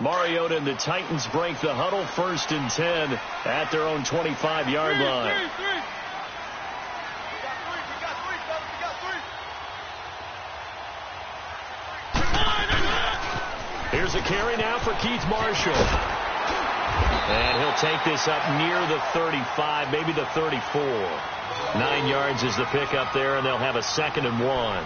Mariota and the Titans break the huddle, 1st and 10 at their own 25-yard line. Here's a carry now for Keith Marshall. And he'll take this up near the 35, maybe the 34. 9 yards is the pickup there, and they'll have a 2nd and 1.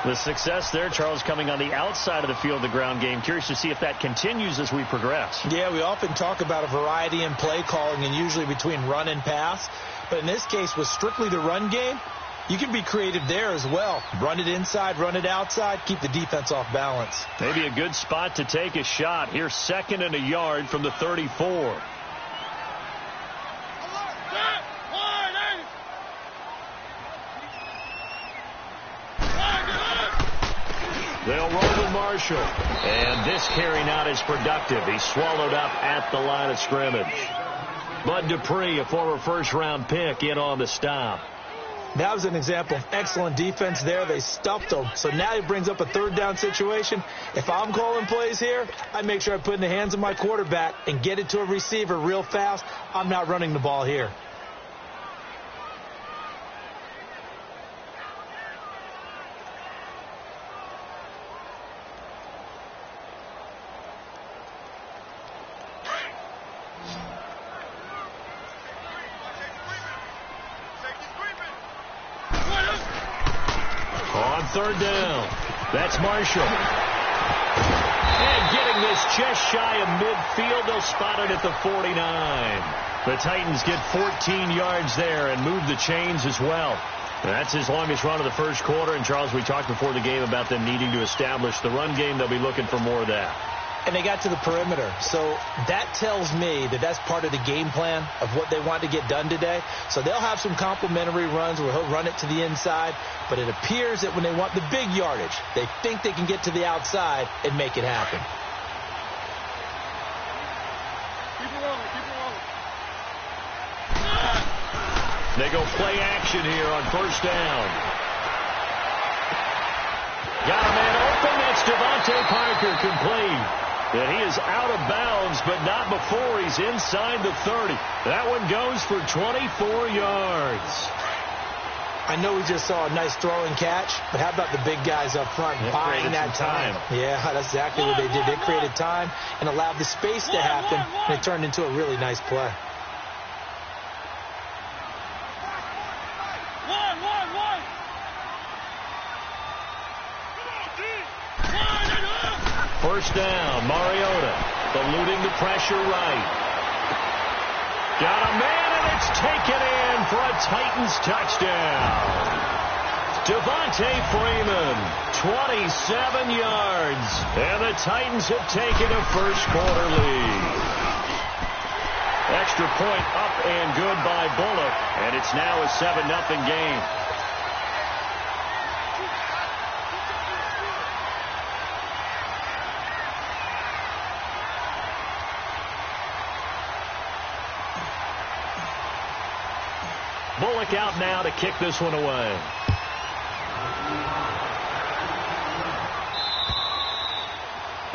The success there, Charles, coming on the outside of the field, the ground game. Curious to see if that continues as we progress. Yeah, we often talk about a variety in play calling and usually between run and pass. But in this case, with strictly the run game, you can be creative there as well. Run it inside, run it outside, keep the defense off balance. Maybe a good spot to take a shot. Here's 2nd and a yard from the 34. They'll roll with Marshall. And this carry not as productive. He's swallowed up at the line of scrimmage. Bud Dupree, a former first-round pick, in on the stop. That was an example of excellent defense there. They stuffed him. So now he brings up a 3rd down situation. If I'm calling plays here, I make sure I put it in the hands of my quarterback and get it to a receiver real fast. I'm not running the ball here. On 3rd down, that's Marshall. And getting this just shy of midfield, they'll spot it at the 49. The Titans get 14 yards there and move the chains as well. That's his longest run of the first quarter. And, Charles, we talked before the game about them needing to establish the run game. They'll be looking for more of that. And they got to the perimeter. So that tells me that that's part of the game plan of what they want to get done today. So they'll have some complementary runs where he'll run it to the inside. But it appears that when they want the big yardage, they think they can get to the outside and make it happen. Keep it rolling, keep it rolling. They go play action here on 1st down. Got a man open. That's Devontae Parker, complete. And he is out of bounds, but not before he's inside the 30. That one goes for 24 yards. I know we just saw a nice throw and catch, but how about the big guys up front buying that time? Yeah, that's exactly what they did. They created time and allowed the space to happen, and it turned into a really nice play. First down, Mariota eluding the pressure right. Got a man, and it's taken in for a Titans touchdown. Devontae Freeman, 27 yards, and the Titans have taken a first-quarter lead. Extra point up and good by Bullock, and it's now a 7-0 game. Bullock out now to kick this one away.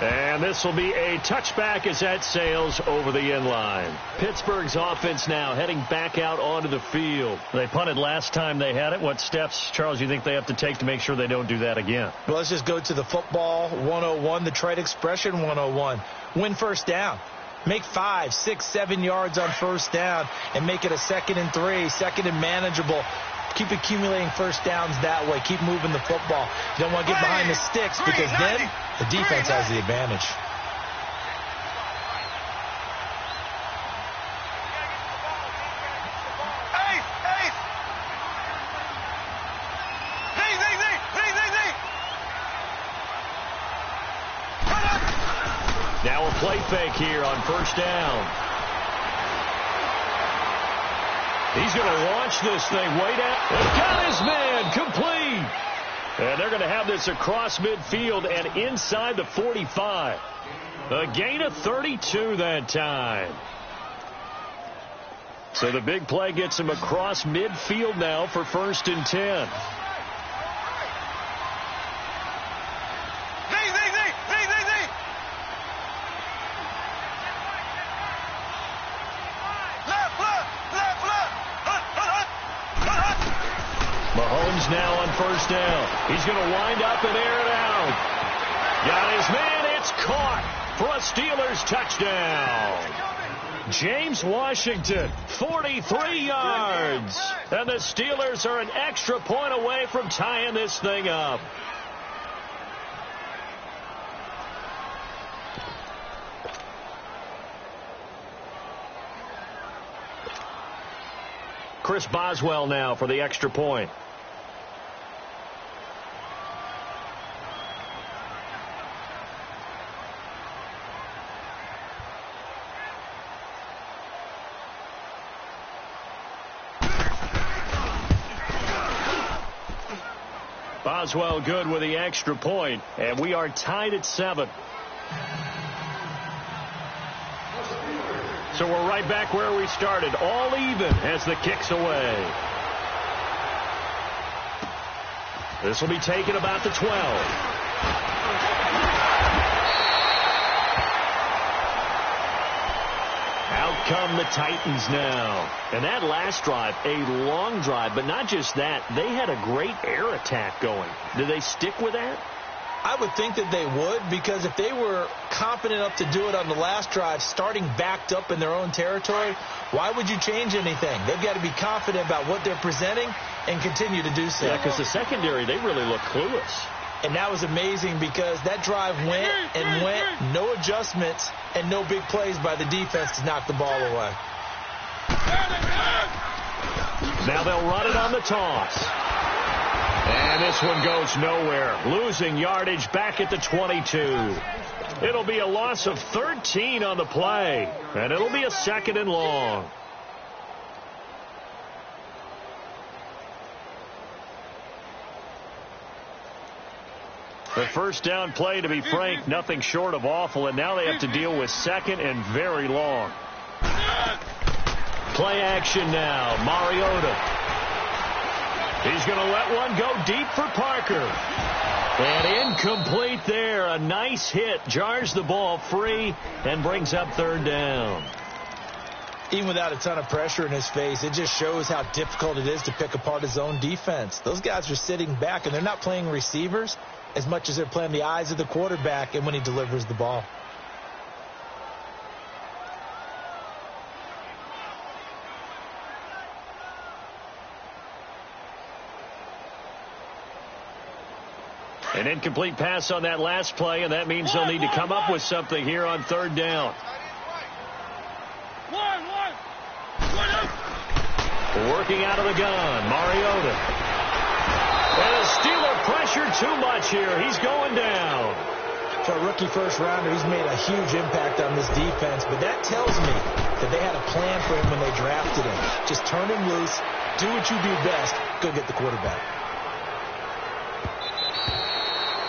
And this will be a touchback as that sails over the end line. Pittsburgh's offense now heading back out onto the field. They punted last time they had it. What steps, Charles, do you think they have to take to make sure they don't do that again? Well, let's just go to the football 101, the trade expression 101. Win first down. Make 5, 6, 7 yards on first down and make it a 2nd and 3, 2nd and manageable. Keep accumulating first downs that way. Keep moving the football. You don't want to get behind the sticks because then the defense has the advantage. Now a play fake here on first down. He's going to launch this thing way down. And got his man complete. And they're going to have this across midfield and inside the 45. A gain of 32 that time. So the big play gets him across midfield now for 1st and 10. now. He's going to wind up and air it out. Got his man. It's caught for a Steelers touchdown. James Washington, 43 yards. And the Steelers are an extra point away from tying this thing up. Chris Boswell now for the extra point. Boswell good with the extra point, and we are tied at 7. So we're right back where we started, all even as the kick's away. This will be taken about the 12. Out come the Titans now. And that last drive, a long drive, but not just that. They had a great air attack going. Did they stick with that? I would think that they would, because if they were confident enough to do it on the last drive, starting backed up in their own territory, why would you change anything? They've got to be confident about what they're presenting and continue to do so. Yeah, because the secondary, they really look clueless. And that was amazing because that drive went and went, no adjustments and no big plays by the defense to knock the ball away. Now they'll run it on the toss. And this one goes nowhere. Losing yardage back at the 22. It'll be a loss of 13 on the play. And it'll be a 2nd and long. The first down play, to be frank, nothing short of awful. And now they have to deal with 2nd and very long. Play action now. Mariota. He's going to let one go deep for Parker. And incomplete there. A nice hit. Jars the ball free and brings up 3rd down. Even without a ton of pressure in his face, it just shows how difficult it is to pick apart his own defense. Those guys are sitting back, and they're not playing receivers as much as they're playing the eyes of the quarterback and when he delivers the ball. An incomplete pass on that last play, and that means they'll need to come up with something here on 3rd down. Working out of the gun, Mariota. And the Steeler pressure too much here. He's going down. For a rookie first-rounder, he's made a huge impact on this defense, but that tells me that they had a plan for him when they drafted him. Just turn him loose, do what you do best, go get the quarterback.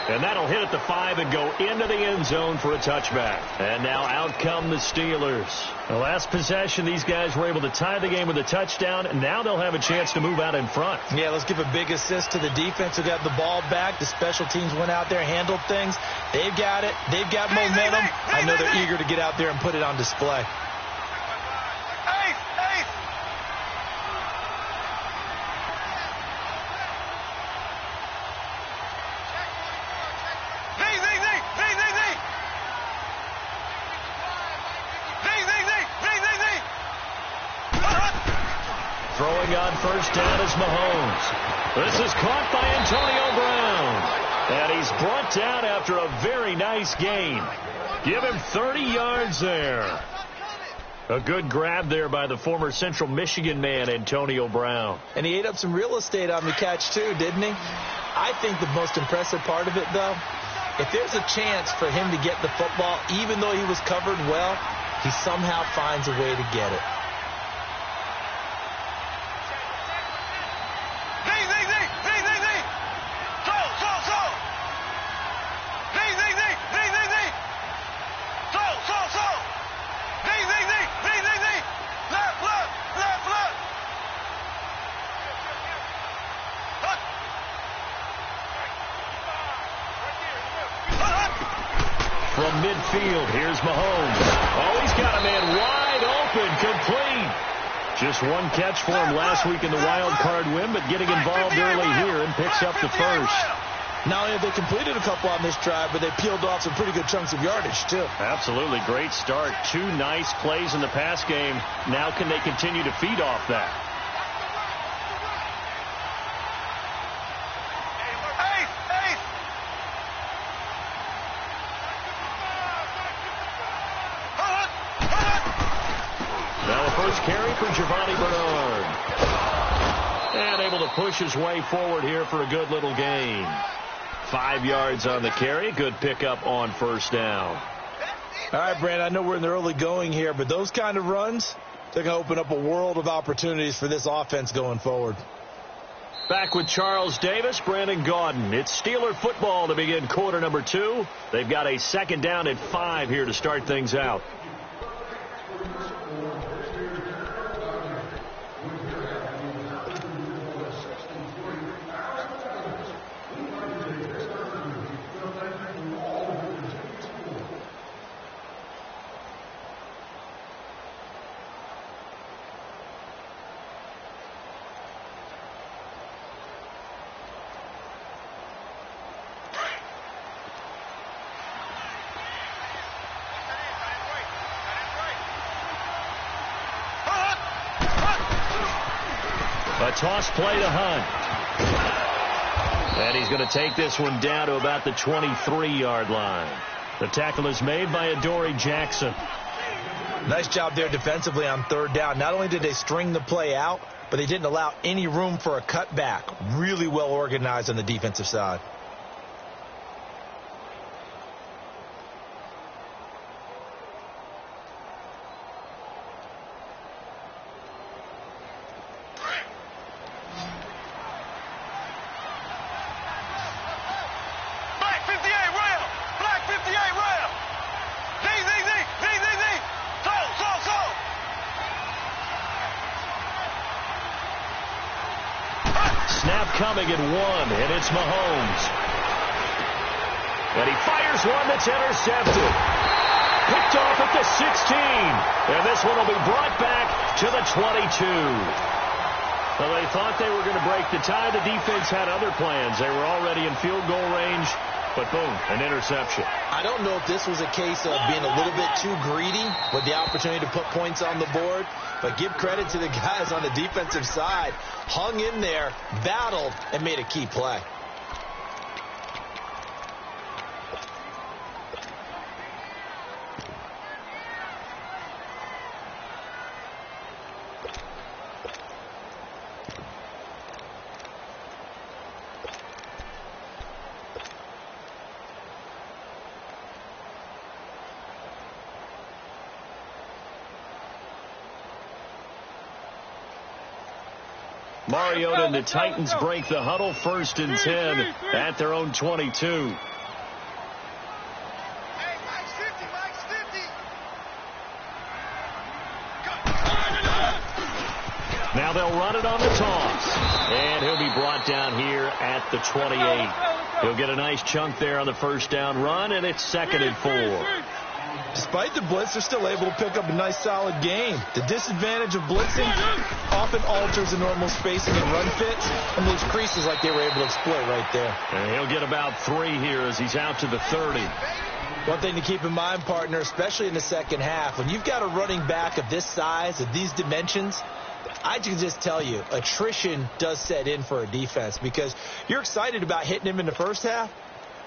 And that'll hit at the 5 and go into the end zone for a touchback. And now out come the Steelers. The last possession, these guys were able to tie the game with a touchdown, and now they'll have a chance to move out in front. Yeah, let's give a big assist to the defense who got the ball back. The special teams went out there, handled things. They've got it. They've got momentum. I know they're eager to get out there and put it on display. Throwing on first down is Mahomes. This is caught by Antonio Brown. And he's brought down after a very nice gain. Give him 30 yards there. A good grab there by the former Central Michigan man, Antonio Brown. And he ate up some real estate on the catch, too, didn't he? I think the most impressive part of it, though, if there's a chance for him to get the football, even though he was covered well, he somehow finds a way to get it. From midfield, here's Mahomes. Oh, he's got a man wide open, complete. Just one catch for him last week in the wild card win, but getting involved early here and picks up the first. Not only have they completed a couple on this drive, but they peeled off some pretty good chunks of yardage, too. Absolutely. Great start. 2 nice plays in the pass game. Now can they continue to feed off that? Now the first carry for Giovanni Bernard. And able to push his way forward here for a good little gain. 5 yards on the carry. Good pickup on first down. All right, Brandon, I know we're in the early going here, but those kind of runs, they're going to open up a world of opportunities for this offense going forward. Back with Charles Davis, Brandon Gaudin. It's Steeler football to begin quarter number 2. They've got a second down at 5 here to start things out. A toss play to Hunt. And he's going to take this one down to about the 23-yard line. The tackle is made by Adoree Jackson. Nice job there defensively on third down. Not only did they string the play out, but they didn't allow any room for a cutback. Really well organized on the defensive side. Coming at 1, and it's Mahomes. And he fires one that's intercepted. Picked off at the 16. And this one will be brought back to the 22. Well, they thought they were going to break the tie. The defense had other plans. They were already in field goal range, but boom, an interception. I don't know if this was a case of being a little bit too greedy with the opportunity to put points on the board, but give credit to the guys on the defensive side. Hung in there, battled, and made a key play. Mariota and the Titans break the huddle, 1st and 10 at their own 22. Now they'll run it on the toss. And he'll be brought down here at the 28. He'll get a nice chunk there on the first down run, and it's 2nd and 4. Despite the blitz, they're still able to pick up a nice, solid gain. The disadvantage of blitzing often alters the normal spacing and run fits, and those creases like they were able to exploit right there. And he'll get about 3 here as he's out to the 30. One thing to keep in mind, partner, especially in the second half, when you've got a running back of this size, of these dimensions, I can just tell you, attrition does set in for a defense because you're excited about hitting him in the first half.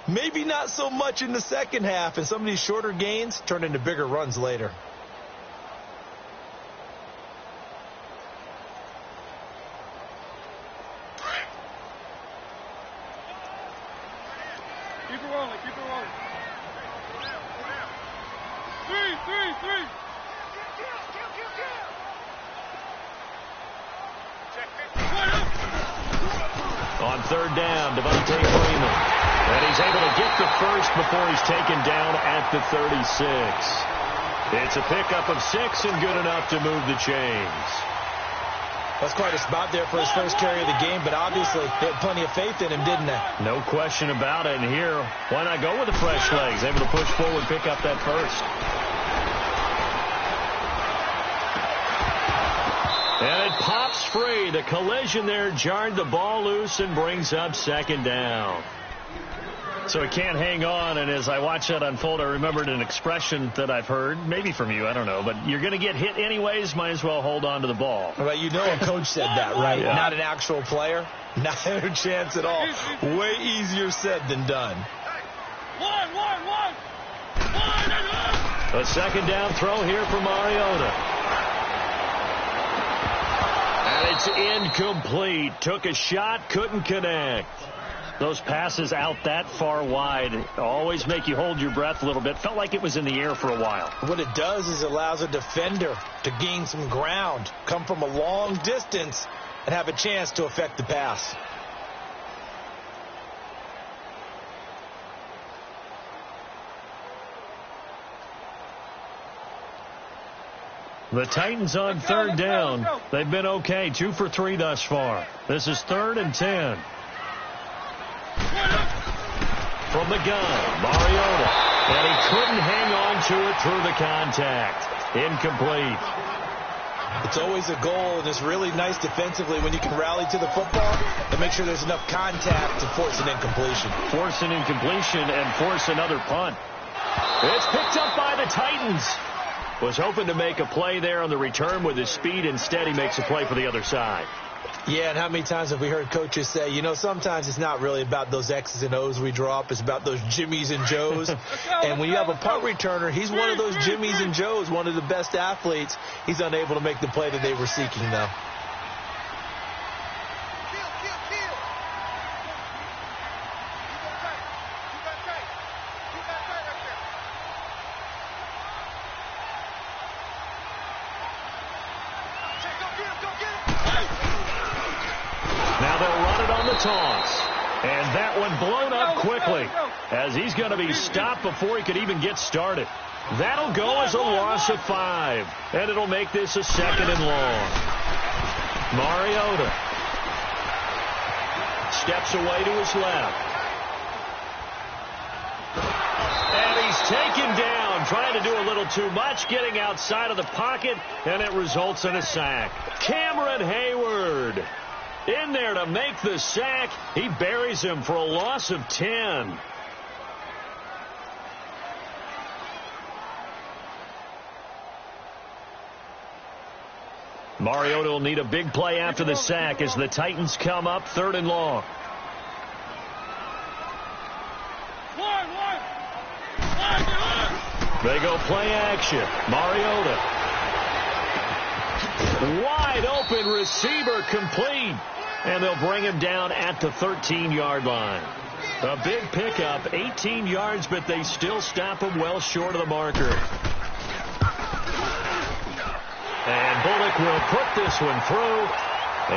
Maybe not so much in the second half, and some of these shorter gains turn into bigger runs later. Keep it rolling, keep it rolling. 3. On 3rd down, Devontae Freeman. And he's able to get the first before he's taken down at the 36. It's a pickup of 6 and good enough to move the chains. That's quite a spot there for his first carry of the game, but obviously they had plenty of faith in him, didn't they? No question about it. And here, why not go with the fresh legs? Able to push forward, pick up that first. And free. The collision there jarred the ball loose and brings up second down. So he can't hang on, and as I watch that unfold, I remembered an expression that I've heard, maybe from you, I don't know, but you're going to get hit anyways, might as well hold on to the ball. Well, you know a coach said that, right? Yeah. Not an actual player. Not a chance at all. Way easier said than done. A second down throw here for Mariota. And it's incomplete. Took a shot, couldn't connect. Those passes out that far wide always make you hold your breath a little bit. Felt like it was in the air for a while. What it does is it allows a defender to gain some ground, come from a long distance, and have a chance to affect the pass. The Titans on third down. They've been okay, 2 for 3 thus far. This is 3rd and 10. From the gun, Mariota. And he couldn't hang on to it through the contact. Incomplete. It's always a goal, and it's really nice defensively when you can rally to the football and make sure there's enough contact to force an incompletion. Force an incompletion and force another punt. It's picked up by the Titans. Was hoping to make a play there on the return with his speed. Instead, he makes a play for the other side. Yeah, and how many times have we heard coaches say, you know, sometimes it's not really about those X's and O's we draw up. It's about those Jimmies and Joes. And when you have a punt returner, he's one of those Jimmies and Joes, one of the best athletes. He's unable to make the play that they were seeking, though. Now they'll run it on the toss. And that one blown up quickly as he's going to be stopped before he could even get started. That'll go as a loss of 5. And it'll make this a 2nd and long. Mariota steps away to his left. And he's taken down, trying to do a little too much, getting outside of the pocket, and it results in a sack. Cameron Hayward in there to make the sack. He buries him for a loss of 10. Mariota will need a big play after the sack as the Titans come up 3rd and long. They go play action. Mariota. Wide open receiver complete. And they'll bring him down at the 13-yard line. A big pickup, 18 yards, but they still stop him well short of the marker. And Bullock will put this one through.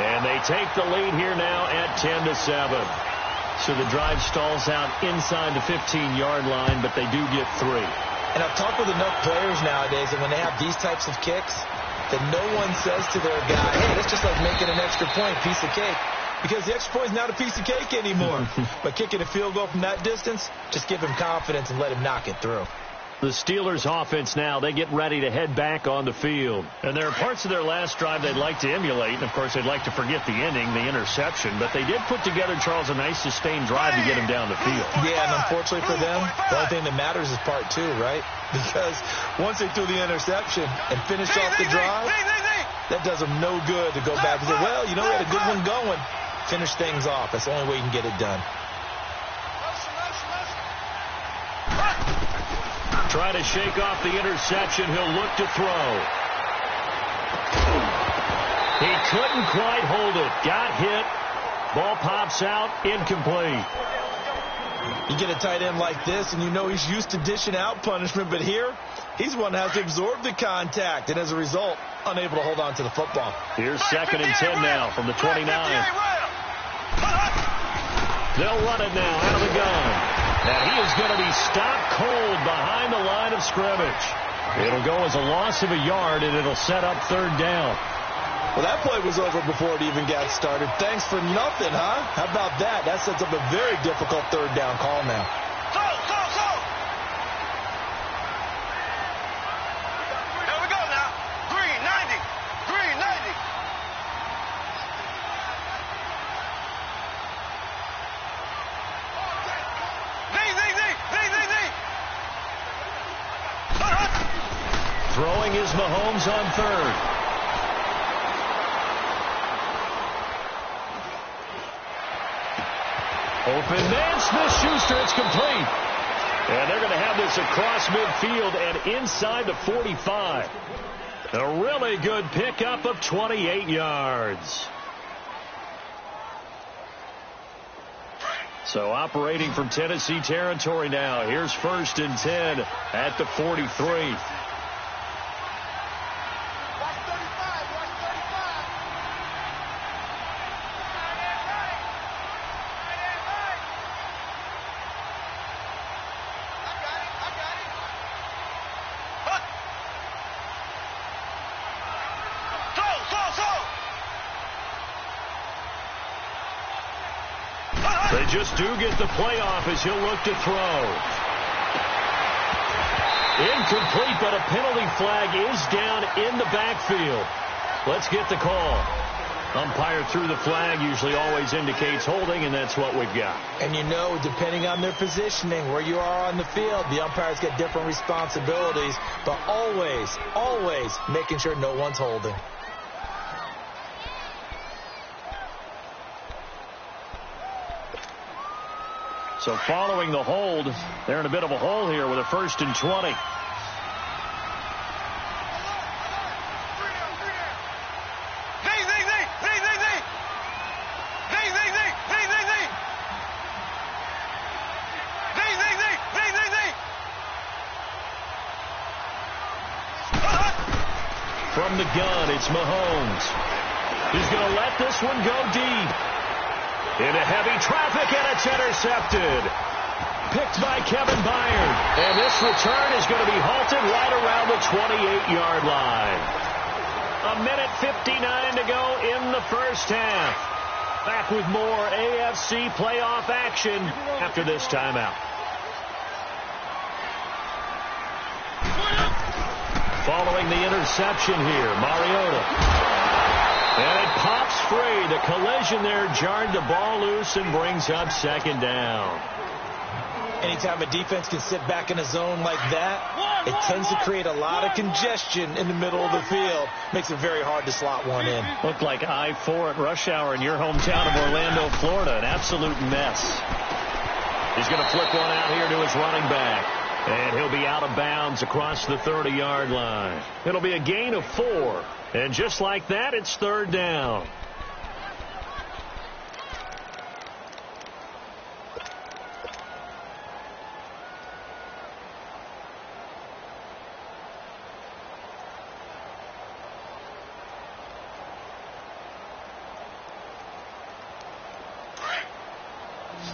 And they take the lead here now at 10-7. So the drive stalls out inside the 15-yard line, but they do get 3. And I've talked with enough players nowadays, and when they have these types of kicks, that no one says to their guy, hey, that's just like making an extra point, piece of cake. Because the extra point is not a piece of cake anymore. But kicking a field goal from that distance, just give him confidence and let him knock it through. The Steelers offense now, they get ready to head back on the field. And there are parts of their last drive they'd like to emulate. And, of course, they'd like to forget the ending, the interception. But they did put together, Charles, a nice sustained drive to get him down the field. Yeah, and unfortunately for them, the only thing that matters is part 2, right? Because once they threw the interception and finished off the drive, that does them no good to go back and say, well, you know, we had a good one going. Finish things off. That's the only way you can get it done. Try to shake off the interception. He'll look to throw. He couldn't quite hold it. Got hit. Ball pops out. Incomplete. You get a tight end like this, and you know he's used to dishing out punishment, but here, he's one that has to absorb the contact, and as a result, unable to hold on to the football. Here's 2nd and 10 now from the 29. They'll run it now out of the gun. And he is going to be stopped cold behind the line of scrimmage. It'll go as a loss of a yard, and it'll set up 3rd down. Well, that play was over before it even got started. Thanks for nothing, huh? How about that? That sets up a very difficult 3rd down call now. Go! Here we go now. 390. is Mahomes on third. Open man, Smith-Schuster, it's complete. And they're going to have this across midfield and inside the 45. A really good pickup of 28 yards. So operating from Tennessee territory now. Here's 1st and 10 at the 43. They just do get the playoff as he'll look to throw. Incomplete, but a penalty flag is down in the backfield. Let's get the call. Umpire threw the flag, usually always indicates holding, and that's what we've got. And you know, depending on their positioning, where you are on the field, the umpires get different responsibilities, but always making sure no one's holding. So following the hold, they're in a bit of a hole here with a 1st and 20. From the gun, it's Mahomes. He's going to let this one go deep. Into heavy traffic, and it's intercepted. Picked by Kevin Byard. And this return is going to be halted right around the 28-yard line. 1:59 to go in the first half. Back with more AFC playoff action after this timeout. Following the interception here, Mariota. And it pops free. The collision there jarred the ball loose and brings up 2nd down. Anytime a defense can sit back in a zone like that, it tends to create a lot of congestion in the middle of the field. Makes it very hard to slot one in. Looked like I-4 at rush hour in your hometown of Orlando, Florida. An absolute mess. He's going to flip one out here to his running back. And he'll be out of bounds across the 30-yard line. It'll be a gain of 4. And just like that, it's 3rd down.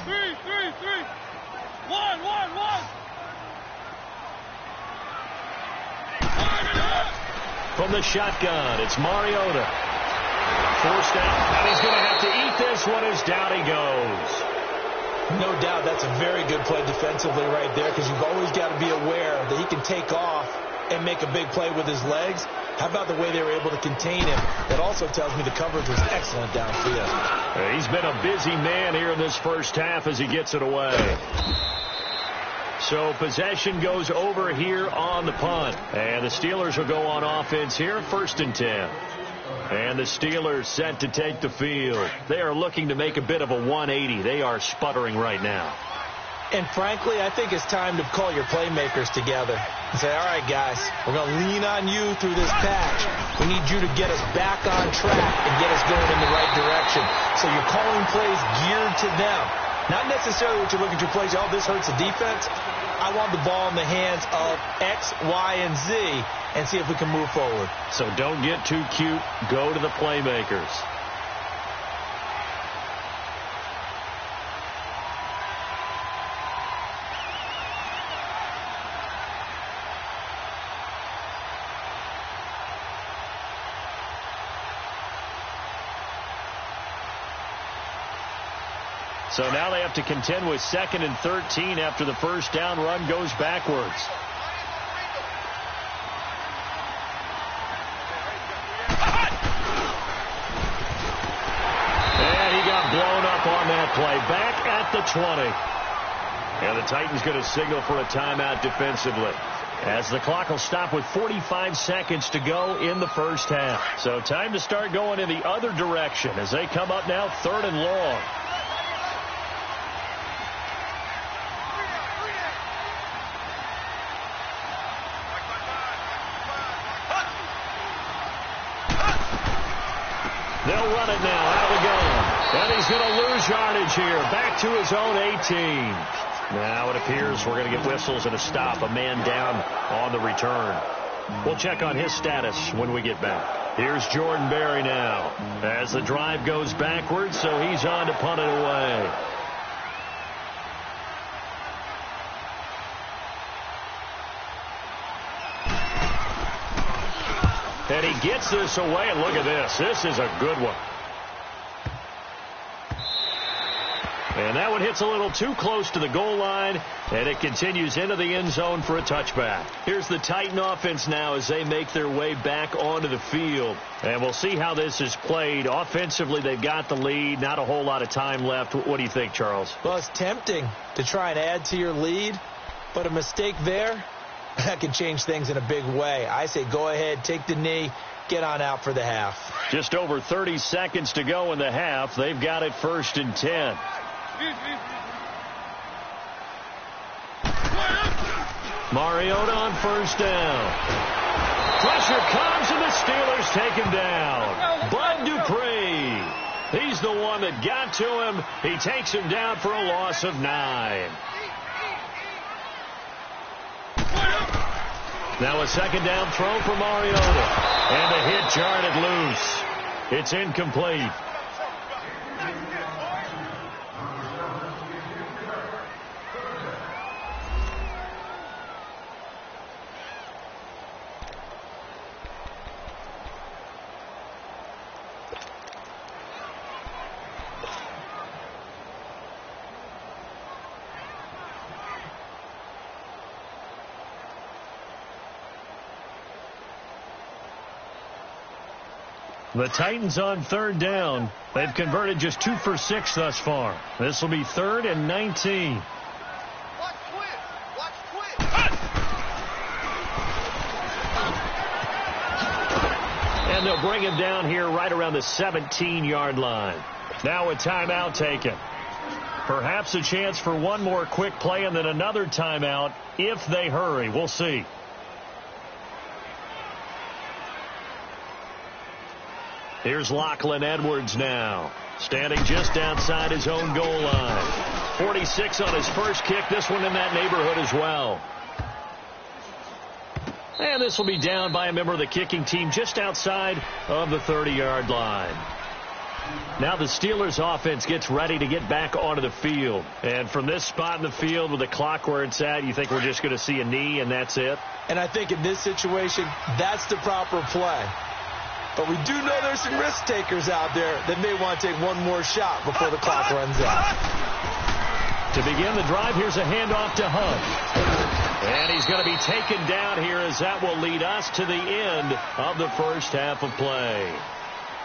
Three. One. From the shotgun, it's Mariota. Forced out, and he's going to have to eat this one as down he goes. No doubt that's a very good play defensively right there, because you've always got to be aware that he can take off and make a big play with his legs. How about the way they were able to contain him? That also tells me the coverage was excellent downfield. He's been a busy man here in this first half as he gets it away. So possession goes over here on the punt. And the Steelers will go on offense here, 1st and 10. And the Steelers set to take the field. They are looking to make a bit of a 180. They are sputtering right now. And frankly, I think it's time to call your playmakers together and say, all right, guys, we're going to lean on you through this patch. We need you to get us back on track and get us going in the right direction. So you're calling plays geared to them. Not necessarily what you're looking to plays, oh, this hurts the defense. I want the ball in the hands of X, Y, and Z and see if we can move forward. So don't get too cute. Go to the playmakers. So now they have to contend with 2nd and 13 after the first down run goes backwards. And he got blown up on that play. Back at the 20. And the Titans going to signal for a timeout defensively. as the clock will stop with 45 seconds to go in the first half. So time to start going in the other direction as they come up now 3rd and long. They'll run it now out of the gun. And he's going to lose yardage here. Back to his own 18. Now it appears we're going to get whistles and a stop. A man down on the return. We'll check on his status when we get back. Here's Jordan Berry now as the drive goes backwards, so he's on to punt it away. And he gets this away, and look at this. This is a good one. And that one hits a little too close to the goal line, and it continues into the end zone for a touchback. Here's the Titan offense now as they make their way back onto the field. And we'll see how this is played. Offensively, they've got the lead. Not a whole lot of time left. What do you think, Charles? Well, it's tempting to try and add to your lead, but a mistake there, that can change things in a big way. I say go ahead, take the knee, get on out for the half. Just over 30 seconds to go in the half. They've got it 1st and 10. Mariota on 1st down. Pressure comes, and the Steelers take him down. Bud Dupree. He's the one that got to him. He takes him down for a loss of 9. Now a 2nd down throw for Mariota. And the hit jarred loose. It's incomplete. The Titans on 3rd down. They've converted just 2 for 6 thus far. This will be 3rd and 19. Watch quick. And they'll bring him down here right around the 17-yard line. Now a timeout taken. Perhaps a chance for one more quick play and then another timeout if they hurry. We'll see. Here's Lachlan Edwards now, standing just outside his own goal line. 46 on his first kick, this one in that neighborhood as well. And this will be down by a member of the kicking team just outside of the 30-yard line. Now the Steelers offense gets ready to get back onto the field. And from this spot in the field with the clock where it's at, you think we're just going to see a knee and that's it? And I think in this situation, that's the proper play. But we do know there's some risk takers out there that may want to take one more shot before the clock runs out. To begin the drive, here's a handoff to Hunt. And he's going to be taken down here as that will lead us to the end of the first half of play.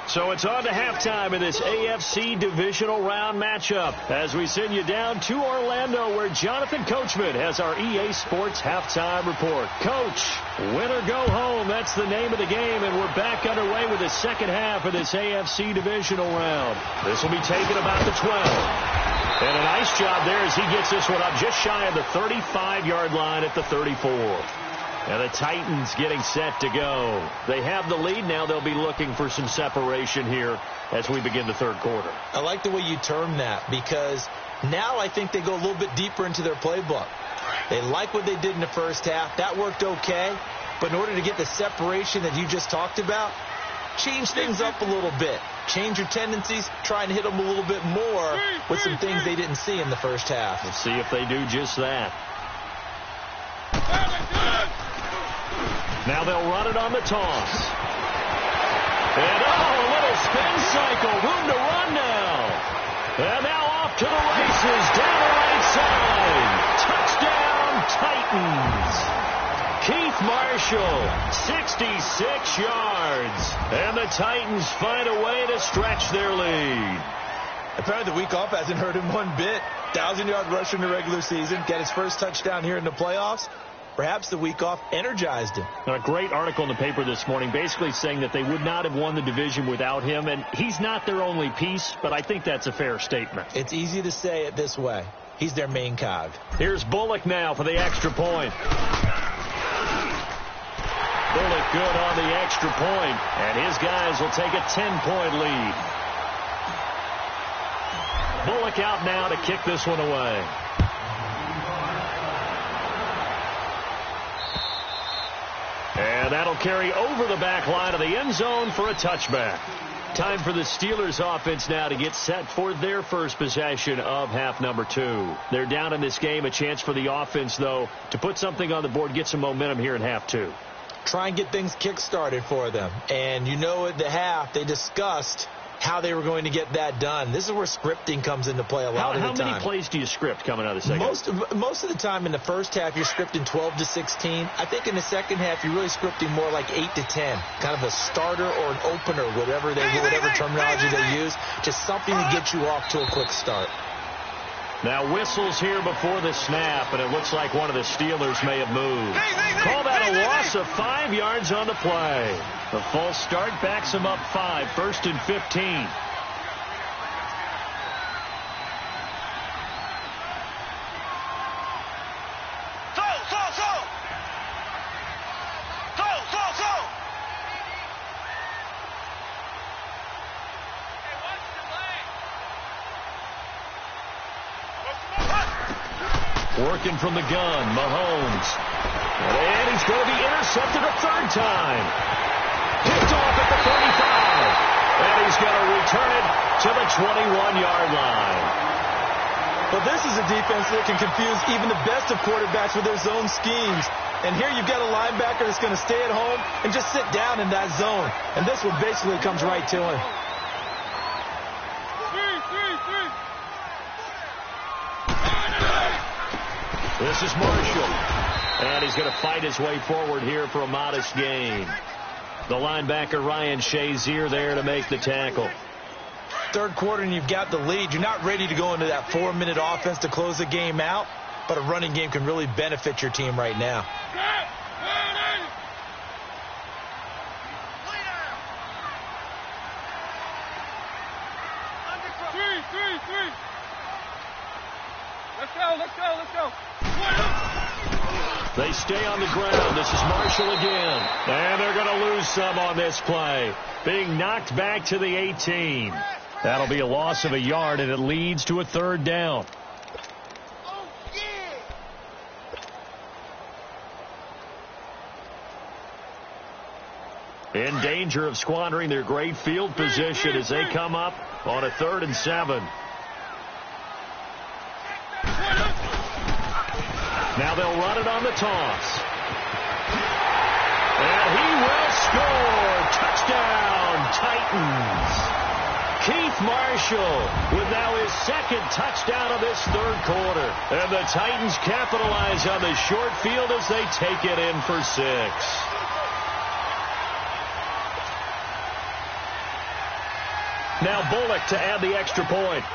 So it's on to halftime in this AFC divisional round matchup as we send you down to Orlando where Jonathan Coachman has our EA Sports halftime report. Coach, win or go home, that's the name of the game, and we're back underway with the second half of this AFC divisional round. This will be taken about the 12. And a nice job there as he gets this one up just shy of the 35-yard line at the 34. And the Titans getting set to go. They have the lead. Now they'll be looking for some separation here as we begin the third quarter. I like the way you term that because now I think they go a little bit deeper into their playbook. They like what they did in the first half. That worked okay. But in order to get the separation that you just talked about, change things up a little bit. Change your tendencies. Try and hit them a little bit more with some things they didn't see in the first half. Let's see if they do just that. Now they'll run it on the toss. And a little spin cycle. Room to run now. And now off to the races. Down the right side. Touchdown Titans. Keith Marshall, 66 yards. And the Titans find a way to stretch their lead. Apparently the week off hasn't hurt him one bit. 1,000-yard rusher in the regular season. Get his first touchdown here in the playoffs. Perhaps the week off energized him. A great article in the paper this morning basically saying that they would not have won the division without him, and he's not their only piece, but I think that's a fair statement. It's easy to say it this way. He's their main cog. Here's Bullock now for the extra point. Bullock good on the extra point, and his guys will take a 10-point lead. Bullock out now to kick this one away. And that'll carry over the back line of the end zone for a touchback. Time for the Steelers offense now to get set for their first possession of half number 2. They're down in this game. A chance for the offense, though, to put something on the board, get some momentum here in half 2. Try and get things kick-started for them. And you know at the half, they discussed how they were going to get that done. This is where scripting comes into play a lot of the time. How many plays do you script coming out of the second? Most of the time in the first half, you're scripting 12 to 16. I think in the second half, you're really scripting more like 8 to 10. Kind of a starter or an opener, whatever terminology they use. Just something to get you off to a quick start. Now whistles here before the snap, and it looks like one of the Steelers may have moved. Call that a loss of 5 yards on the play. The false start backs him up 5, 1st and 15. Working from the gun, Mahomes. And he's going to be intercepted a 3rd time. Picked off at the 35. And he's going to return it to the 21-yard line. Well, this is a defense that can confuse even the best of quarterbacks with their zone schemes. And here you've got a linebacker that's going to stay at home and just sit down in that zone. And this one basically comes right to him. This is Marshall. And he's going to fight his way forward here for a modest gain. The linebacker, Ryan Shazier, there to make the tackle. Third quarter and you've got the lead. You're not ready to go into that 4-minute offense to close the game out, but a running game can really benefit your team right now. Let's go. They stay on the ground. This is Marshall again. And they're going to lose some on this play. Being knocked back to the 18. That'll be a loss of a yard, and it leads to a 3rd down. In danger of squandering their great field position as they come up on a 3rd and 7. Now they'll run it on the toss. And he will score. Touchdown, Titans. Keith Marshall with now his 2nd touchdown of this 3rd quarter. And the Titans capitalize on the short field as they take it in for 6. Now Bullock to add the extra point.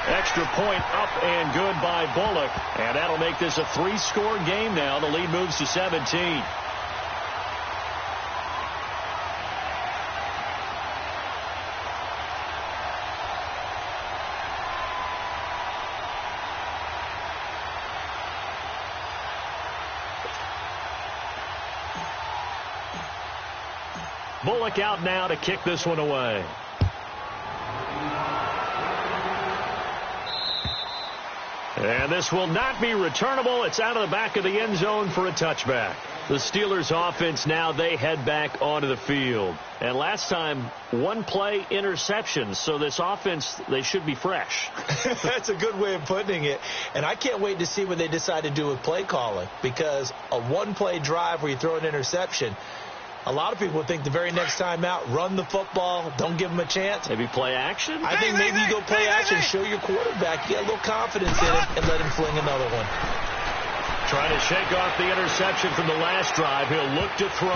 Extra point up and good by Bullock. And that'll make this a 3-score game now. The lead moves to 17. Bullock out now to kick this one away. And this will not be returnable. It's out of the back of the end zone for a touchback. The Steelers offense now, they head back onto the field. And last time, 1-play interception. So this offense, they should be fresh. That's a good way of putting it. And I can't wait to see what they decide to do with play calling. Because a 1-play drive where you throw an interception, a lot of people think the very next time out, run the football, don't give them a chance. Maybe play action? I think maybe you go play action, show your quarterback, get a little confidence in it, and let him fling another one. Trying to shake off the interception from the last drive. He'll look to throw.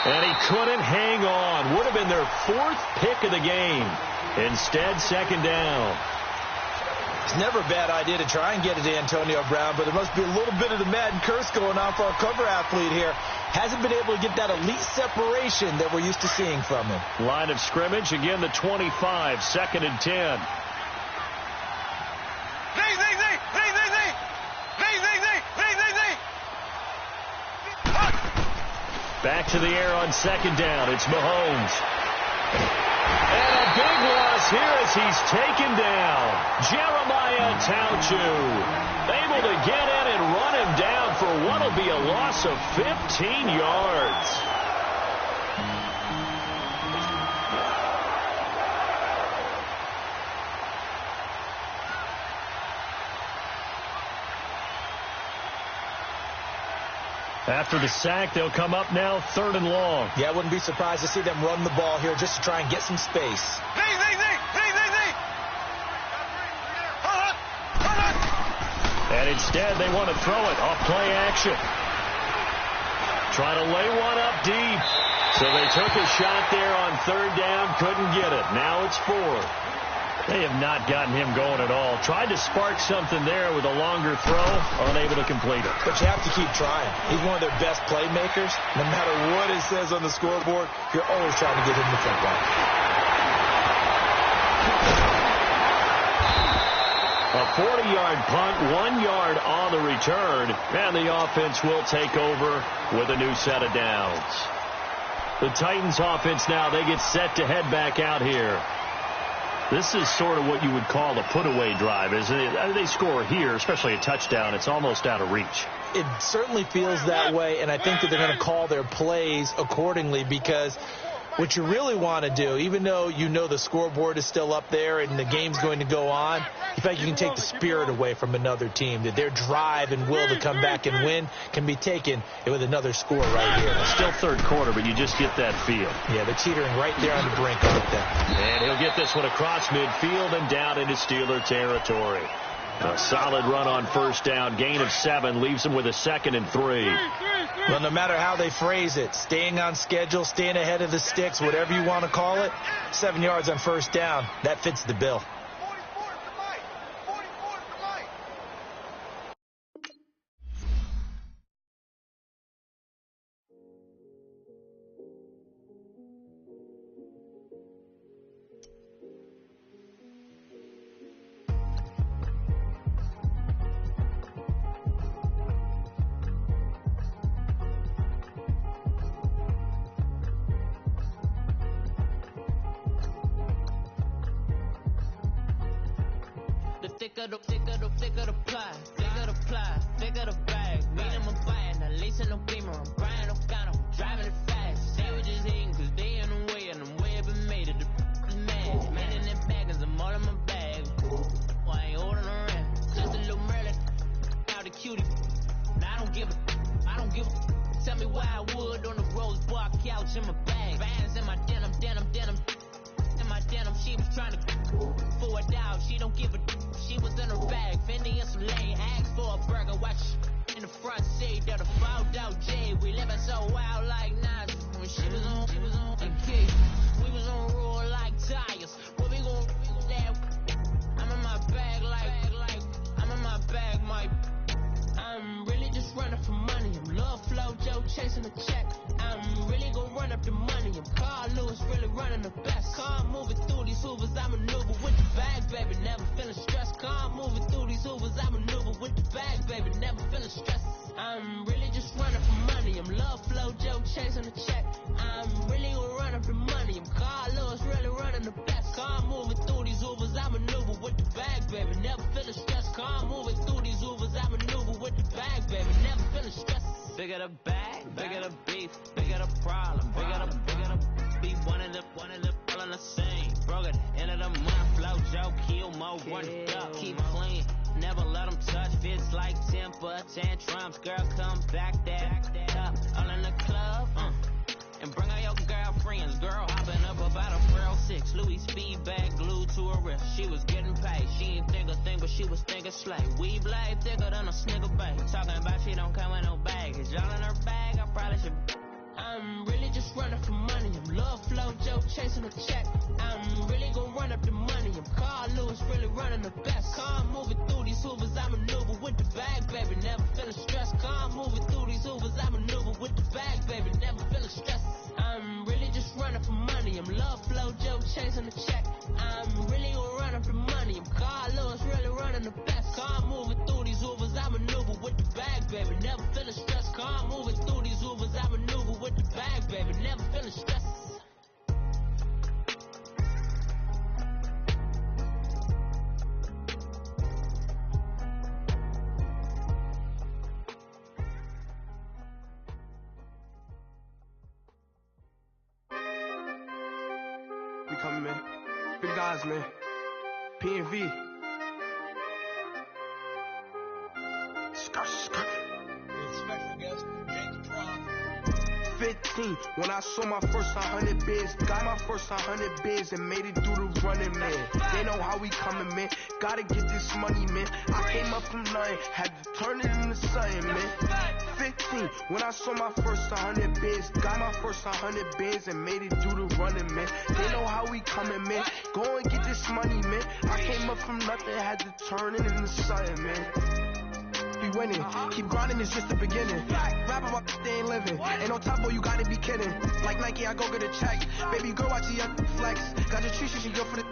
And he couldn't hang on. Would have been their 4th pick of the game. Instead, 2nd down. It's never a bad idea to try and get it to Antonio Brown, but there must be a little bit of the Madden curse going on for our cover athlete here. Hasn't been able to get that elite separation that we're used to seeing from him. Line of scrimmage, again the 25, 2nd and 10. Back to the air on 2nd down. It's Mahomes. And a big loss here as he's taken down. Jeremiah Tauchu able to get in and run him down for what will be a loss of 15 yards. After the sack, they'll come up now 3rd and long. Yeah, I wouldn't be surprised to see them run the ball here just to try and get some space. And instead, they want to throw it off play action. Trying to lay one up deep. So they took a shot there on 3rd down, couldn't get it. Now it's 4th. They have not gotten him going at all. Tried to spark something there with a longer throw, unable to complete it. But you have to keep trying. He's one of their best playmakers. No matter what it says on the scoreboard, you're always trying to get him the football. A 40-yard punt, 1 yard on the return, and the offense will take over with a new set of downs. The Titans offense now, they get set to head back out here. This is sort of what you would call a put-away drive, isn't it? They score here, especially a touchdown. It's almost out of reach. It certainly feels that way, and I think that they're going to call their plays accordingly because what you really want to do, even though you know the scoreboard is still up there and the game's going to go on, in fact, you can take the spirit away from another team, that their drive and will to come back and win can be taken with another score right here. It's still 3rd quarter, but you just get that feel. Yeah, they're teetering right there on the brink, aren't they? And he'll get this one across midfield and down into Steeler territory. A solid run on 1st down, gain of 7, leaves them with a 2nd and 3. Well, no matter how they phrase it, staying on schedule, staying ahead of the sticks, whatever you want to call it, 7 yards on 1st down, that fits the bill. Thicker the pie, thicker the bag. Mean I'm a buyer, now lace in the beamer. I'm Brian O'Connor, driving it fast. Sandwiches eating, cause they in the way, and the way I've been made it. The man, man in that bag, cause I'm all in my bag. Well, I ain't holding around, just a little Merlin. Now the cutie, now I don't give a. Tell me why I would on the rose bar couch in my bag. Bands in my denim. In my denim, she was trying to pull it out. She don't give a. She was in her bag, Fendi and some lane. Asked for a burger, watch in the front seat. That a fouled out J. We living so wild like Nas. When she was on a key. We was on roll like tires. What we gon' that? I'm in my bag like I'm in my bag, Mike. I'm really just running for money. I'm Love Flow Joe chasing a check. I'm really gon' run up the money. I'm Carl Lewis really running the best. Car moving through these hoovers, I maneuver with the bag, baby. Never feeling stressed. Car moving through these hoovers, I maneuver with the bag, baby. Never feeling stressed. I'm really just running for money. I'm Love Flow Joe chasing a check. I'm really gon' run up the money. I'm Carl Lewis really running the best. Car moving through these hoovers, I maneuver with the bag, baby. Never feeling stressed. Car moving through these hoovers, I maneuver with the bag, baby. Never feeling stressed. Bigger the bag, bigger the beef, bigger the problem, bigger the beef. One of the all in the same. Broke at the end of the month, Flow Joe, kill more, run it up, keep clean. Never let them touch, fits like temper tantrums. Girl, come back that up, all in the club, and bring all your girlfriends. Girl, hopping up about a 406, Louis speed bag glued to her wrist. She was getting paid, she ain't think a thing, but she was thinking slay. We blade thicker than a snigger bag. Talking about she don't come with no baggage. Y'all in her bag, I probably should. I'm really just running for money. I'm Love Flow Joe chasing a check. I'm really gon' run up the money. I'm Carl Lewis really running the best. Car moving these Hoovers, I maneuver with the bag, baby. Never feeling stressed. Calm moving through these Hoovers, I maneuver with the bag, baby. Never feeling stressed. I'm really just running for money. I'm love flow, Joe chasing the check. I'm really gonna run up the money. I'm Carl Lewis, really running the best. Calm moving through these Hoovers, I maneuver with the bag, baby. Never feeling stressed. Calm moving through these Hoovers, I maneuver with the bag, baby. Never feeling stressed. We coming, man. Big guys, man. P&V. Skirt, skirt. 15, when I saw my first 100 bids, got my first 100 bids and made it through the running, man. They know how we coming, man. Gotta get this money, man. I came up from nothing, had to turn it into something, man. 15, when I saw my first 100 bids, got my first 100 bids and made it through the running, man. They know how we coming, man. Go and get this money, man. I came up from nothing, had to turn it into something, man. Be winning, keep grinding, it's just the beginning. Rap about they ain't living. Ain't no top boy, you gotta be kidding. Like Nike, I go get a check. Baby girl, watch your flex. Got your tree, she go for the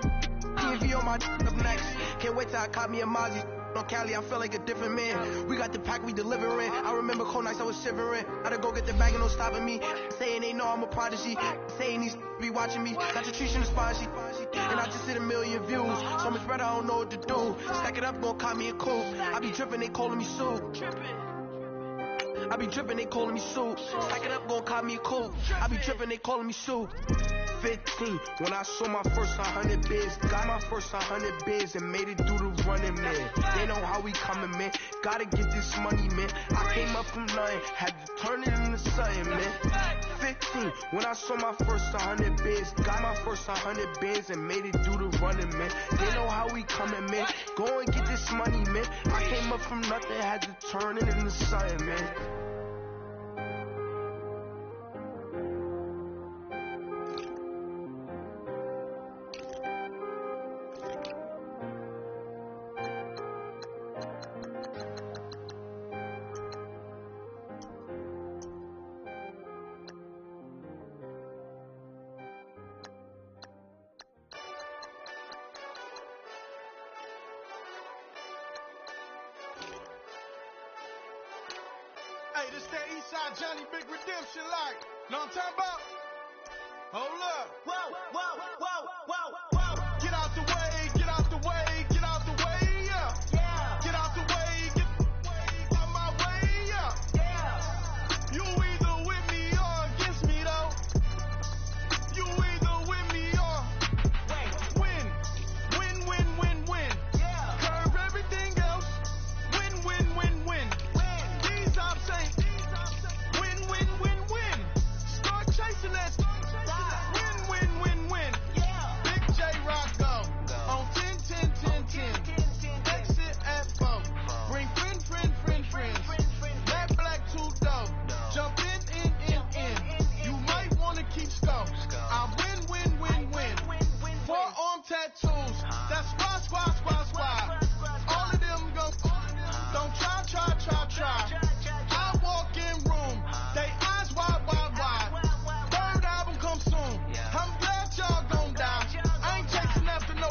TV on my up next. Can't wait till I caught me a Mozzie. On Cali, I feel like a different man. We got the pack, we delivering. I remember cold nights, I was shivering. Gotta go get the bag and no stopping me. Saying they know I'm a prodigy. Saying these be watching me. Got your tree in the spot, and I just hit 1 million views. So much better, I don't know what to do. Stack it up, gon' call me a coupe. I be tripping, they calling me Sue. I be tripping, they calling me Sue. Stack it up, gon' call me a coupe. I be tripping, they calling me Sue. 15, when I saw my first 100 bids, got my first 100 bids and made it through the running, man. They know how we coming, man. Gotta get this money, man. I came up from nothing, had to turn it into something, man. 15, when I saw my first 100 bids, got my first 100 bids and made it through the running, man. They know how we coming, man. Go and get this money, man. I came up from nothing, had to turn it into something, man. Hey, this that Eastside Johnny Big Redemption like. Know what I'm talking about? Hold up. Whoa, whoa, whoa, whoa, whoa. Get out the way, get out the way, get out the way, yeah. Yeah. Get out the way, get out my way, yeah. Yeah. You either with me or against me, though. You either with me or win. Win, win, win, win. Yeah. Curve everything else. Win, win, win, win. These I'm saying. Win, win, win, win. Start chasing that. Win, win, win, win. Yeah. Big J Rock go. On 10, 10, 10, 10. Exit at 4. Bring friends. Black, black, 2 dough. Jump in. You might wanna keep score. I win. Forearm tattoos. That's squad. All of them go. Don't try. I walk in room. They eyes wide. Third album come soon. I'm glad y'all gon' die. I ain't chasing after no.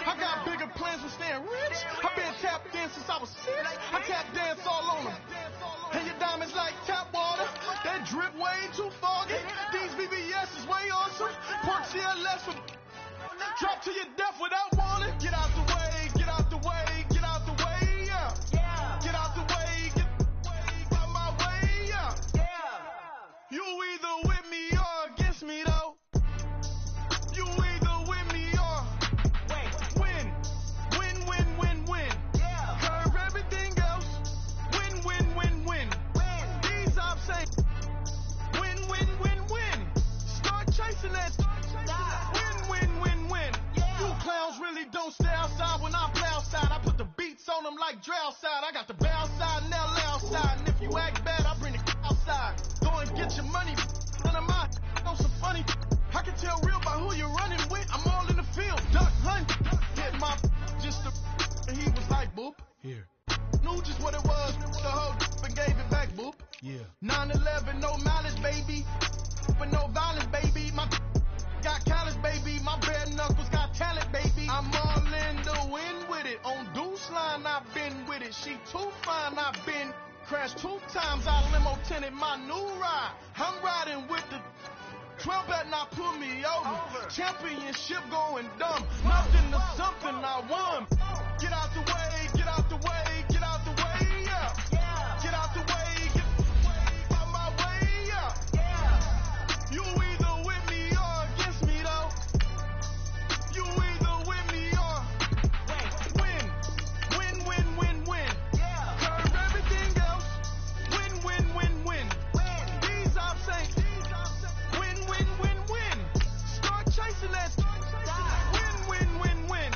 I got bigger plans for staying rich. I been tapped in since I was 6. I tap dance all on them. And your diamonds like tap water. That drip way too foggy. These BBS is way awesome. Pork CLS for drop to your death without warning. Get out the way, get out the way, get out the way, yeah. Get out the way, get out my way, yeah. You either with me or against me, though. You either with me or win. Win. Curve everything else. Win. These I'm saying. Win. Start chasing that. Win. You clowns really don't stay outside when I play outside. I put the beats on them like drow side. I got the bow side and they'll lay outside. And if you act bad, I bring the outside. Go and get your money. None of my know some funny. I can tell real by who you're running with. I'm all in the field. Duck hunt. Hit my just the. And he was like, boop. Here. Knew just what it was, so hold and gave it back, boop. Yeah. 9/11, no malice, baby. But no violence, baby. My got callous, baby. My bare knuckles got talent, baby. I'm all in the wind with it. On Deuce line, I've been with it. She too fine, I've been crashed 2 times. I limo tinted my new ride. I'm riding with the 12 better not pull me over. Championship going dumb. Nothing to something I won. Get out the way, get out the way, get out the way, yeah. Get out the way, get out my way, yeah. You either with me or against me, though. You either with me or win. Win, win, win, win. Curve everything else. Win, win, win, win. These I'm saying. Win, win, win, win. Start chasing that. Win, win, win, win.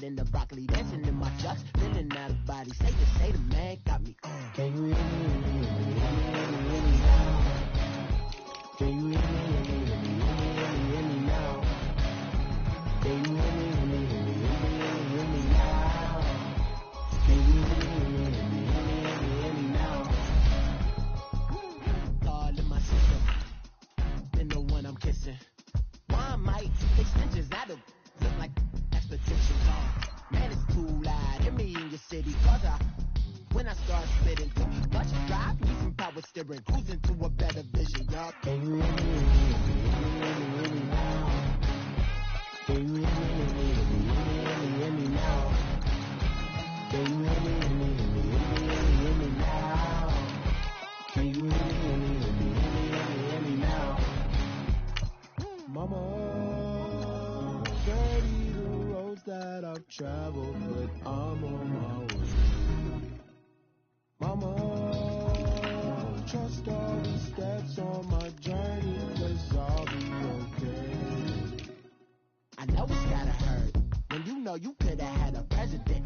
In the broccoli, dancing in my chucks, feeling out of body. Say the man got me on. Can you hear me now? Can you hear me now? Can you hear me now? Can you hear me now? God in my system, been the one I'm kissing. Why might extensions out of look like expectations are. Man, it's too loud. Hear me in your city, cause when I start spitting too much drive, need some power steering, cruising to a better vision, y'all. Can you hear me now? Can you hear me now? Can you hear me now? Can you hear me now? Mama, dirty the roads that I've traveled, but I'm on my way. Mama, trust all the steps on my journey, 'cause I'll be okay. I know it's gotta hurt when you know you could've had a president.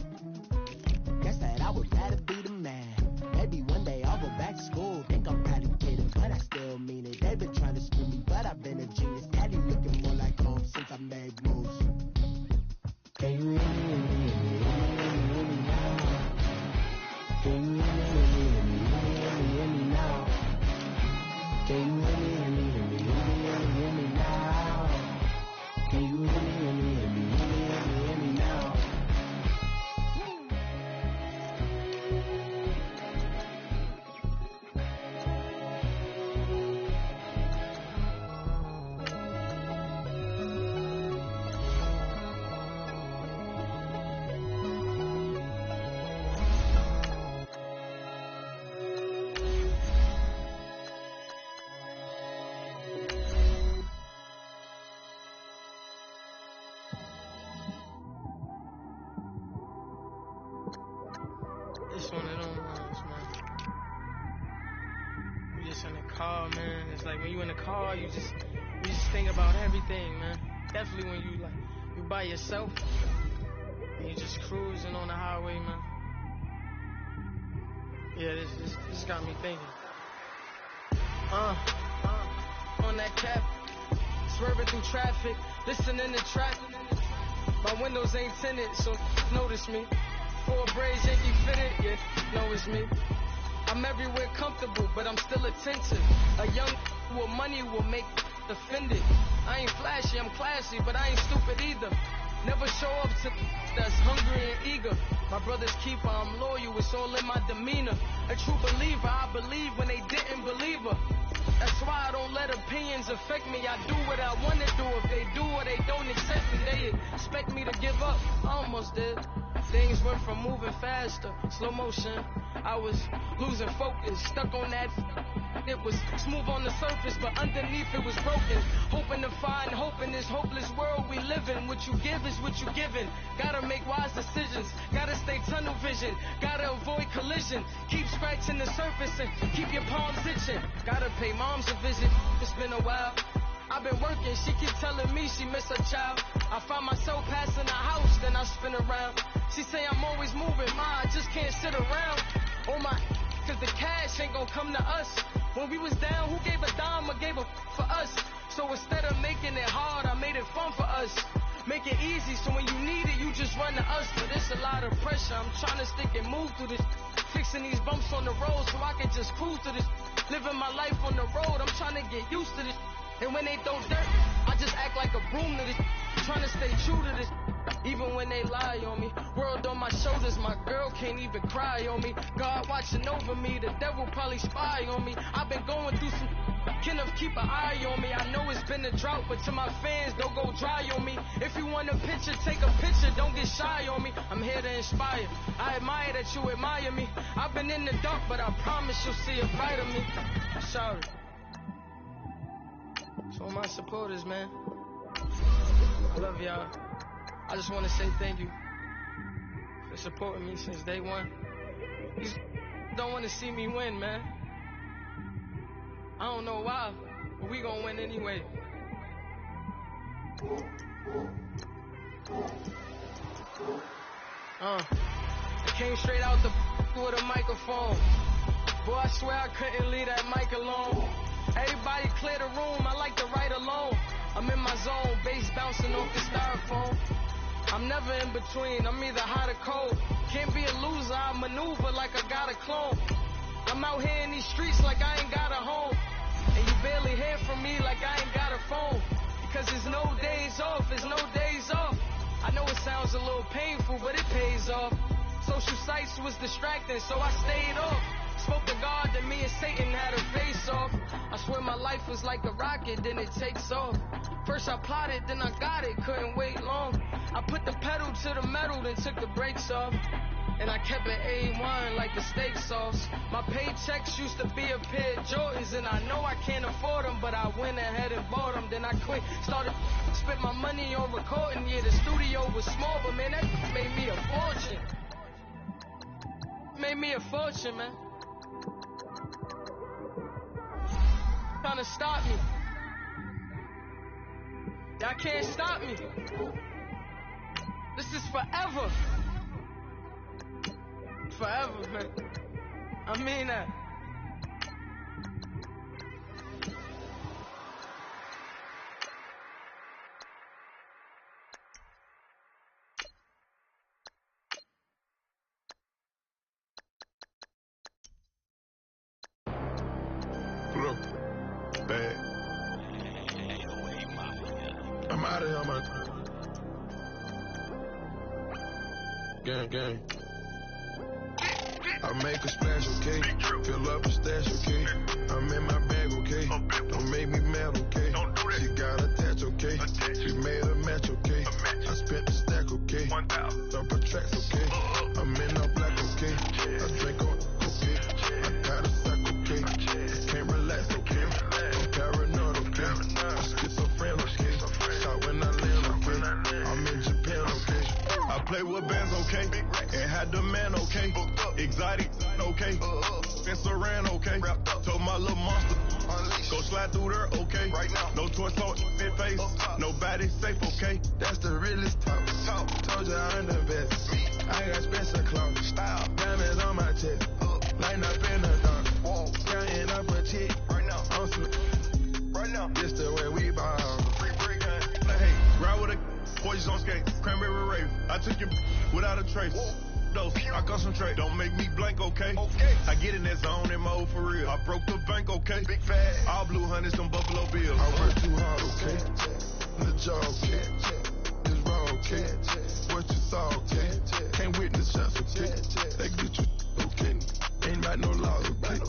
Guess that I would rather be the man. Maybe one day I'll go back to school. Think I'm probably kidding, but I still mean it. They've been trying to screw me, but I've been a genius. Daddy looking more like home since I made moves. Can you hear me now? Can you hear me now? Can you hear me now? Can you hear me now? It's one of them ones, man. You just in the car, man. It's like when you in the car, you just think about everything, man. Definitely when you by yourself and you just cruising on the highway, man. Yeah, this got me thinking. On that cap, swerving through traffic, listening to trap. My windows ain't tinted, so notice me. 4 braids Yankee fitted, yeah, know it's me. I'm everywhere comfortable, but I'm still attentive. A young with money will make offended. I ain't flashy, I'm classy, but I ain't stupid either. Never show up to that's hungry and eager. My brother's keeper, I'm loyal, it's all in my demeanor. A true believer, I believe when they didn't believe her. That's why I don't let opinion opinions affect me. I do what I want to do. If they do or they don't accept me, they expect me to give up. I almost did. Things went from moving faster, slow motion. I was losing focus, stuck on that. It was smooth on the surface, but underneath it was broken. Hoping to find hope in this hopeless world we live in. What you give is what you given. Gotta make wise decisions. Gotta stay tunnel vision. Gotta avoid collision. Keep scratching the surface and keep your palms itching. Gotta pay moms a visit. It's been a while. I've been working, she keep telling me she miss her child. I find myself passing the house, then I spin around. She say I'm always moving, ma, I just can't sit around. Oh my, cause the cash ain't gonna come to us. When we was down, who gave a dime or gave a for us? So instead of making it hard, I made it fun for us. Make it easy, so when you need it, you just run to us. But it's a lot of pressure, I'm trying to stick and move through this. Fixing these bumps on the road so I can just cruise to this. Living my life on the road, I'm trying to get used to this. And when they throw dirt, I just act like a broom to this. Trying to stay true to this. Even when they lie on me. World on my shoulders, my girl can't even cry on me. God watching over me, the devil probably spy on me. I've been going through some. Kenneth, keep an eye on me. I know it's been a drought, but to my fans, don't go dry on me. If you want a picture, take a picture, don't get shy on me. I'm here to inspire. I admire that you admire me. I've been in the dark, but I promise you'll see a bright of me. I'm sorry. To all my supporters, man. I love y'all. I just want to say thank you for supporting me since day one. You don't want to see me win, man. I don't know why, but we gonna win anyway. I came straight out the with a microphone. Boy, I swear I couldn't leave that mic alone. Everybody clear the room, I like to write alone. I'm in my zone, bass bouncing off the styrofoam. I'm never in between, I'm either hot or cold. Can't be a loser, I maneuver like I got a clone. I'm out here in these streets like I ain't got a home. And you barely hear from me like I ain't got a phone. Because there's no days off, there's no days off. I know it sounds a little painful, but it pays off. Social sites was distracting, so I stayed off. Spoke to God that me and Satan had a face off. I swear my life was like a rocket, then it takes off. First I plotted, then I got it, couldn't wait long. I put the pedal to the metal, then took the brakes off. And I kept it A1 like the steak sauce. My paychecks used to be a pair of Jordans, and I know I can't afford them, but I went ahead and bought them. Then I quit, started spent my money on recording. Yeah, the studio was small, but man, that made me a fortune. Made me a fortune, man. Trying to stop me. Y'all can't stop me. This is forever. Forever, man. I mean that. Pull up. Bad. I'm out of here, man. Gang. I make a splash, okay? Fill up a stash, okay? I'm in my bag, okay? Don't make me mad, okay? She got attached, okay? She made a match, okay? I spent the stack, okay? Up her tracks, okay? I'm in all black, okay? I drink on, okay? I got a sack, okay? I can't relax, okay? I'm paranoid, okay? I'm schizophrenic, okay? Shot when I land, okay? I'm in Japan, okay? I play with bands, okay? And had the man, okay? Exotic, okay? And Saran, okay? Told my little monster, go slide through there, okay? No torso, in face, nobody safe, okay? That's the realest talk. Told you I'm the best. I got Spencer clothes, diamonds on my chest, lighting up in the dark, counting up a check. I'm some, this the way we ball. Hey, ride with a boys on skate, cranberry rave. I took you without a trace. I concentrate, don't make me blank, okay? I get in that zone in mode for real. I broke the bank, okay? Big fat, all blue hundreds, some Buffalo Bills. I work too hard, okay? The job, okay? It's raw, okay? What you saw, okay? Can't witness shots, okay? They get you, okay? Ain't write no laws, okay?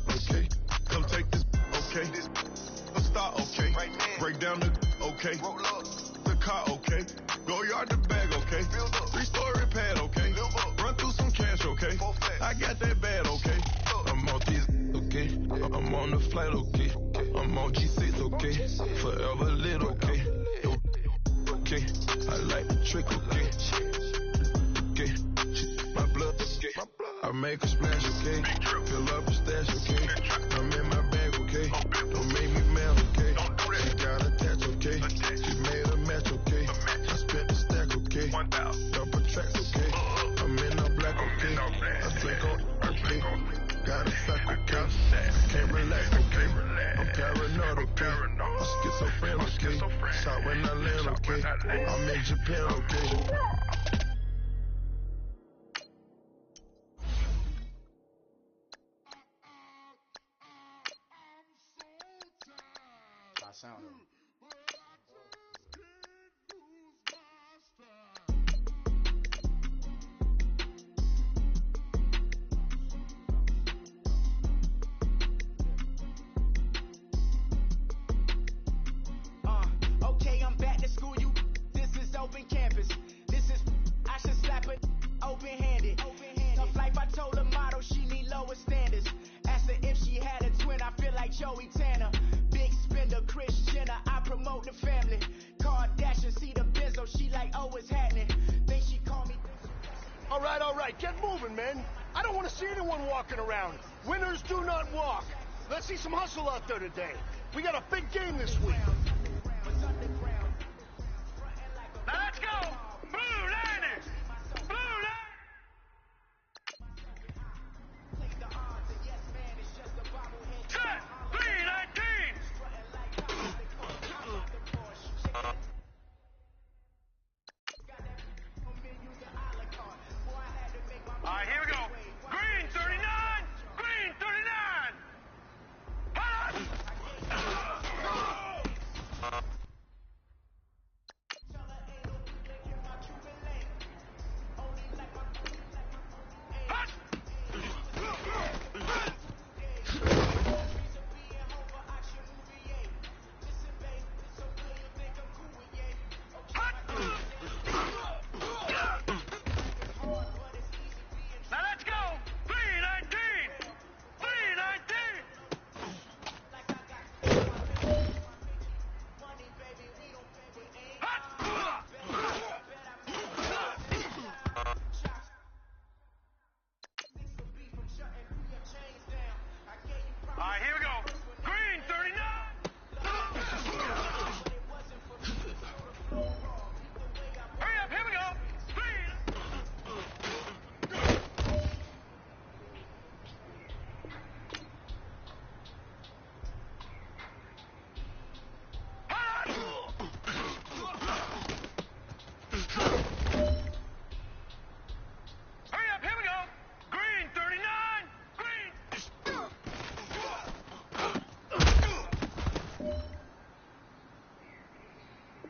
Okay, come take this, okay? A star, okay. Break down the, okay. The car, okay. Go yard the bag, okay. 3-story pad, okay. Run through some cash, okay. I got that bad, okay. I'm on these, okay. I'm on the flight, okay. I'm on G6, okay. Forever lit, okay. Okay. I like the trick, okay. Okay. My blood, okay. I make a splash, okay. Fill up a stash, okay. I'm in my bag, okay. Don't make me mad, okay. She got attached, okay. She made a match, okay. I spent the stack, okay. Double tracks, okay. I'm in the black, okay. I drink on, okay. Got a sack, okay. Can't relax, okay. I'm paranoid, okay. I'm schizophrenic, okay. Shot when I land, okay. I'm in Japan, okay. Sound. Okay, I'm back to school. This is open campus. This is I should slap it open-handed. Tough life. I told her motto she need lower standards. Asked her if she had a twin. I feel like Joey Tanner. Chris Jenner, I promote the family. Kardashian, see the Benzo, she like, oh, it's happening. Think she call me. All right, get moving, man. I don't want to see anyone walking around. Winners do not walk. Let's see some hustle out there today. We got a big game this week. Now let's go! Blue Niners! Blue Niners! Set! 319! All right, here we go. Green 39! Green 39!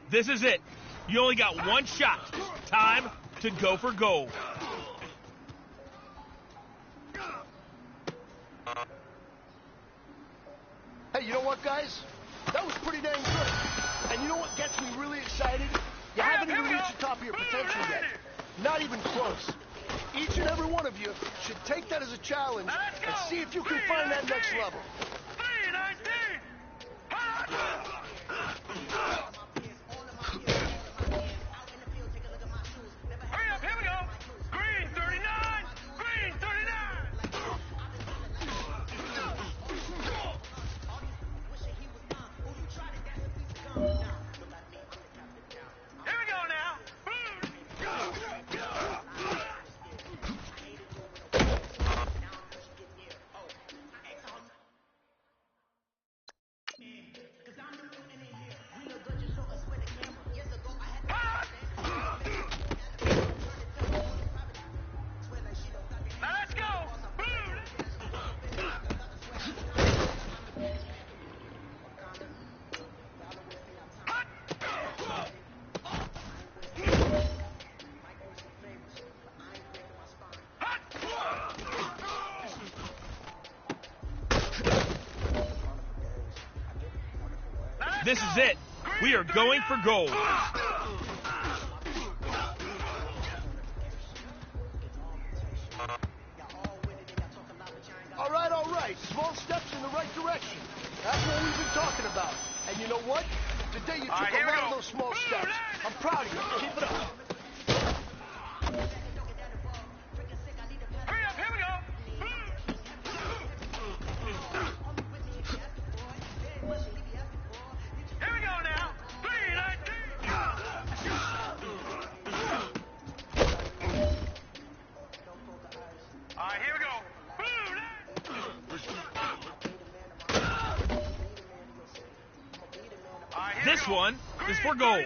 This is it. You only got one shot. Time to go for gold. Hey, you know what, guys? That was pretty dang good. And you know what gets me really excited? You haven't even reached the top of your potential yet. Not even close. Each and every one of you should take that as a challenge and see if you can find that next level. This is it. We are going for gold. All right. Small steps in the right direction. That's what we've been talking about. And you know what? Today you took a lot of those small steps. I'm proud of you. Keep it up. Hurry up, here we go. Here we go now. 3, 19. All right, here we go. This one is for gold.